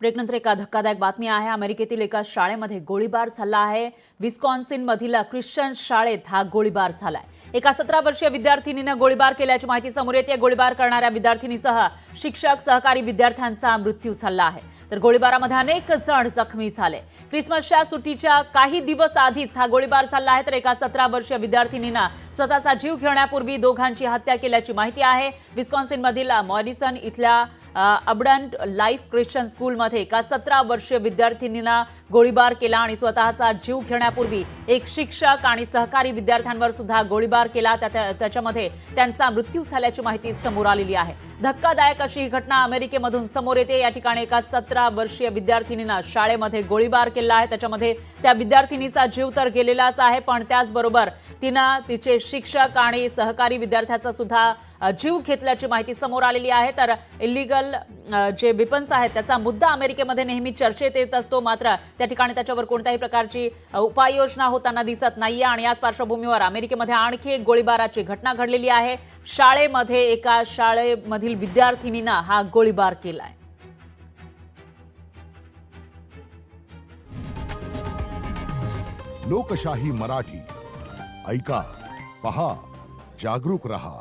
ब्रेकनंतर एक धक्कादायक बातमी आहे। अमेरिकेतील एका शाळेमध्ये गोळीबार झाला आहे। विस्कॉन्सिन मधील ख्रिश्चन शाळेत हा गोळीबार झालाय। एका 17 वर्षीय विद्यार्थिनीने गोळीबार केल्याची माहिती समोर येते। गोळीबार करणाऱ्या विद्यार्थिनीसह शिक्षक सहकारी विद्यार्थ्यांचा मृत्यू झाला आहे, तर गोळीबारामध्ये अनेक जण जखमी झाले। ख्रिसमसच्या सुट्टीच्या काही दिवस आधीच हा गोळीबार झाला आहे, तर एका 17 वर्षीय विद्यार्थिनीने स्वतःचा जीव घेण्यापूर्वी दोघांची हत्या केल्याची माहिती आहे। विस्कॉन्सिन मधील मॉरिसन इथल्या अबंडंट लाईफ ख्रिश्चन स्कूलमध्ये एका 17 वर्षीय विद्यार्थिनीने गोळीबार केला आणि स्वतःचा जीव घेण्यापूर्वी एक शिक्षक आणि सहकारी विद्यार्थ्यांवर सुद्धा गोळीबार केला। त्याच्यामध्ये त्यांचा मृत्यू झाल्याची माहिती समोर आलेली आहे। धक्कादायक अशी घटना अमेरिकेमधून समोर येते। या ठिकाणी एका 17 वर्षीय विद्यार्थिनीने शाळेमध्ये गोळीबार केला आहे। त्याच्यामध्ये त्या विद्यार्थिनीचा जीव तर गेलेलाच आहे, पण त्याचबरोबर तिने तिचे शिक्षक आणि सहकारी विद्यार्थ्याचा सुद्धा जीव घेतल्याची माहिती समोर आलेली आहे। तर इल्लीगल जे वेपन्स आहेत त्याचा मुद्दा अमेरिकेमध्ये नेहमी चर्चेत येत असतो, मात्र त्या ठिकाणी त्याच्यावर कोणत्याही प्रकारची उपाययोजना होताना दिसत नाहीये। आणि याच पार्श्वभूमीवर अमेरिकेमध्ये आणखी एक गोळीबाराची घटना घडलेली आहे। शाळेमध्ये एका शाळेमधील विद्यार्थिनीने हा गोळीबार केलाय। लोकशाही मराठी ऐका, पहा, जागरूक रहा।